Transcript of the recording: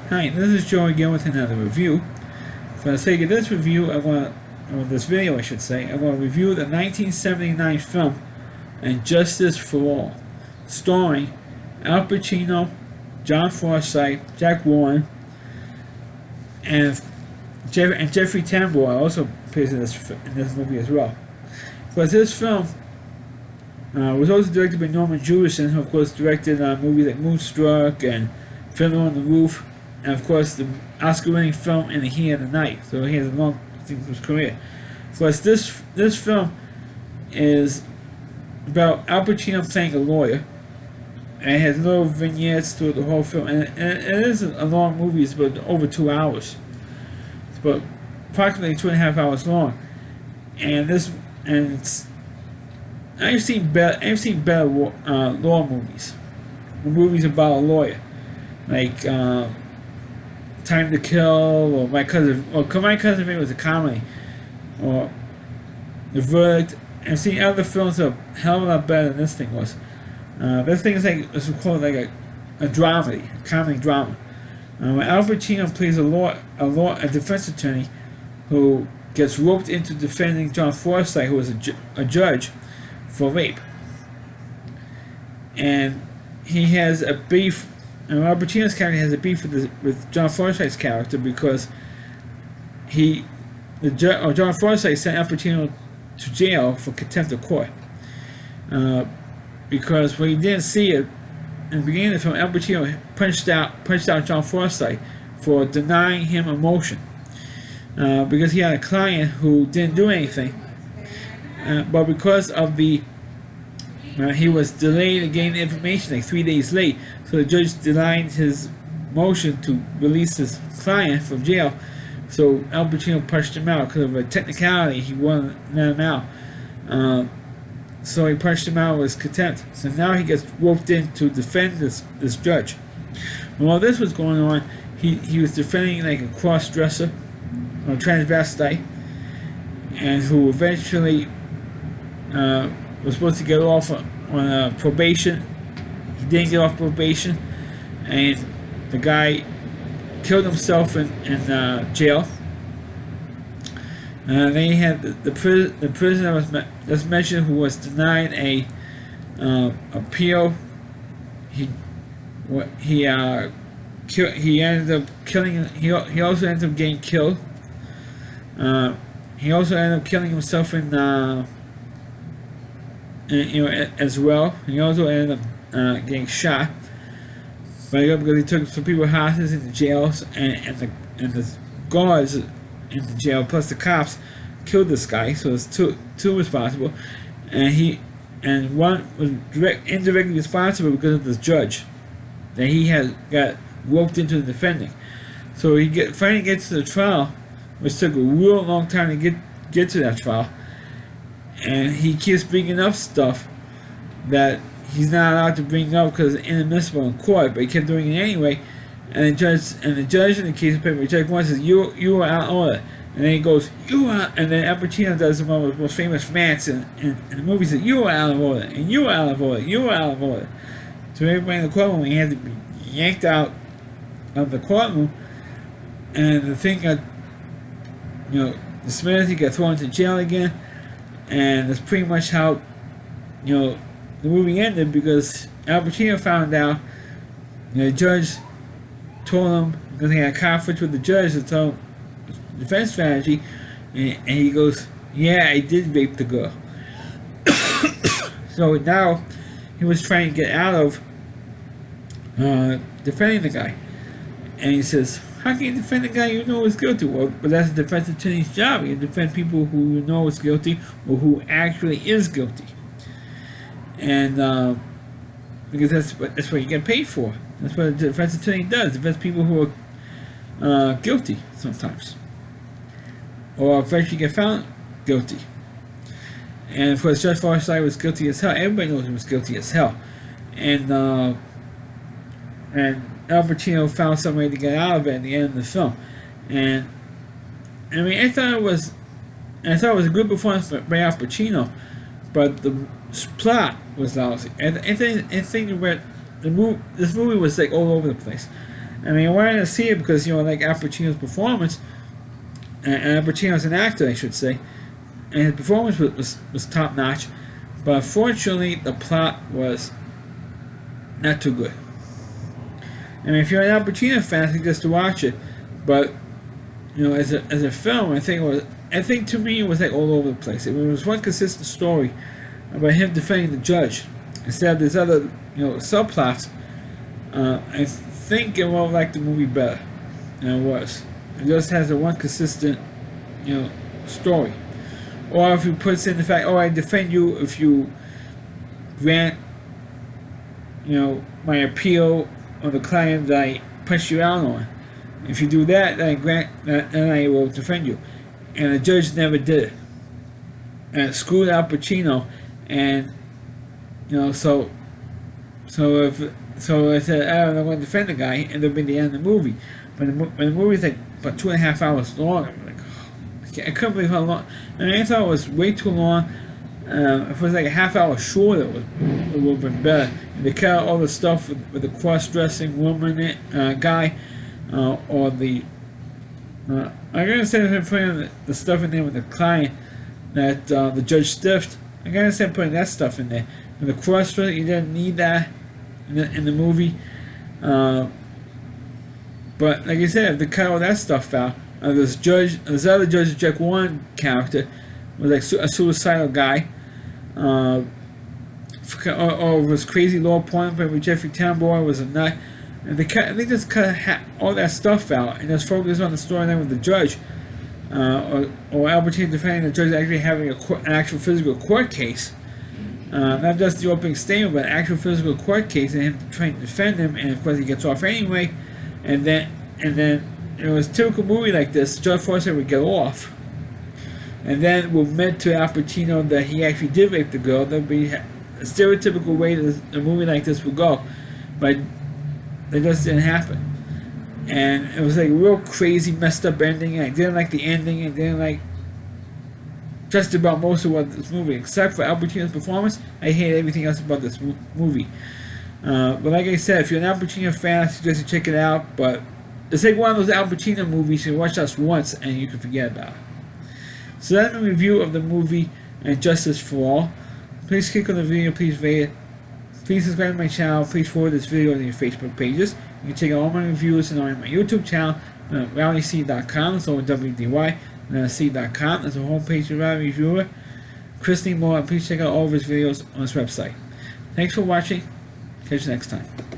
Hi, this is Joe again with another review. For the sake of this review, or this video I should say, I want to review the 1979 film Justice for All, starring Al Pacino, John Forsythe, Jack Warren, and Jeffrey Tambor also appears in this movie as well. But this film was also directed by Norman Jewison, who of course directed movies like Moonstruck and Fiddler on the Roof, and of course the Oscar-winning film In the Heat of the Night. So he has a long thing for his career. Of course, this film is about Al Pacino playing a lawyer, and it has little vignettes through the whole film. And it is a long movie; it's about over 2 hours. It's about approximately 2.5 hours long. I've seen better law movies, movies about a lawyer, like Time to Kill, or My Cousin Vinny was a comedy, or The Verdict. I've seen other films that are a hell of a lot better than this thing was. This thing is called like a dramedy, a comedy drama. Al Pacino plays a defense attorney who gets roped into defending John Forsythe, who is a judge, for rape. And he has a beef, and Al Pacino's character has a beef with John Forsythe's character because John Forsythe sent Al Pacino to jail for contempt of court. Because when he didn't see it, in the beginning of the film, Al Pacino punched out John Forsythe for denying him a motion. Because he had a client who didn't do anything. But because of he was delayed in getting the information, like 3 days late, so the judge denied his motion to release his client from jail. So Al Pacino punched him out because of a technicality. He wouldn't let him out. So he punched him out with contempt. So now he gets roped in to defend this judge. While this was going on, he was defending like a cross-dresser, or transvestite, and who eventually was supposed to get off on probation. He didn't get off probation, and the guy killed himself in jail. Then you had the prisoner that's mentioned, who was denied a appeal. He ended up killing. He also ended up getting killed. He also ended up killing himself as well. He also ended up getting shot. Because he took some people hostage in the jails, and the guards in the jail plus the cops killed this guy. So it's two responsible, and one was indirectly responsible because of this judge that he had got roped into the defending. So finally gets to the trial, which took a real long time to get to that trial, and he keeps bringing up stuff that he's not allowed to bring up because it's inadmissible in court, but he kept doing it anyway. And the judge in the case of paper, Judge Warren says, "You are out of order," and then he goes, "You are," and then Al Pacino does one of the most famous rants in the movie, says, "You are out of order, and you are out of order, you are out of order." So everybody in the courtroom, he had to be yanked out of the courtroom, and the thing got, dismissed. He got thrown into jail again, and that's pretty much how, the movie ended, because Al Pacino found out the judge told him, because he had a conflict with the judge, to tell him defense strategy, and he goes, "Yeah, I did rape the girl." So now he was trying to get out of defending the guy, and he says, "How can you defend the guy you know is guilty?" Well, but that's the defense attorney's job. You defend people who you know is guilty, or who actually is guilty. And because that's what you get paid for. That's what the defense attorney does. Defends people who are guilty sometimes, or eventually get found guilty. And of course, Judge Forsythe was guilty as hell. Everybody knows he was guilty as hell. And Al Pacino found some way to get out of it at the end of the film. And I mean, I thought it was a good performance by Al Pacino, but the plot was lousy. And I think this movie was like all over the place. I mean, I wanted to see it because, like Al Pacino's performance, and Al Pacino's an actor, I should say, and his performance was top notch, but unfortunately, the plot was not too good. I mean, if you're an Al Pacino fan, I think just to watch it, but as a film, I think to me it was like all over the place. It was one consistent story about him defending the judge instead of these other subplots. I think it won't like the movie better than it was. It just has a one consistent story. Or if you put in the fact, I defend you if you grant my appeal on the claim that I punched you out on. If you do that, then I will defend you. And the judge never did it. And it screwed Al Pacino, and so I said, I'm going to defend the guy, and it'll be the end of the movie. But the movie's like about 2.5 hours long. I'm like, I couldn't believe how long. I mean, I thought it was way too long. If it was like a half hour shorter, it would have been better. And they cut out all the stuff with the cross-dressing woman guy, or the. I'm gonna say that putting the stuff in there with the client that the judge stiffed. I'm gonna say putting that stuff in there. And the cross-dressing, you didn't need that in the movie. But like I said, if they cut all that stuff out, this other judge, Jack Warren character, was like a suicidal guy. Or was crazy law appointment with Jeffrey Tambor was a nut. And they just cut all that stuff out and just focus on the storyline with the judge, or Al Pacino defending the judge actually having an actual physical court case, not just the opening statement, but an actual physical court case, and him trying to defend him, and of course he gets off anyway, and then it was a typical movie like this. Judge Forsythe would get off, and then we're meant to Al Pacino that he actually did rape the girl. That would be a stereotypical way that a movie like this would go, but it just didn't happen. And it was like a real crazy, messed up ending. I didn't like the ending. I didn't like just about most of what this movie, except for Al Pacino's performance. I hate everything else about this movie. But like I said, if you're an Al Pacino fan, I suggest you check it out. But it's like one of those Al Pacino movies you watch us once and you can forget about it. So that's my review of the movie and Justice for All. Please click on the video, please rate it. Please subscribe to my channel. Please forward this video to your Facebook pages. You can check out all my reviews and on my YouTube channel, RowdyC.com. That's over WDY, and then C.com. That's a homepage of Rowdy Reviewer. Chris Moore, and please check out all of his videos on his website. Thanks for watching. Catch you next time.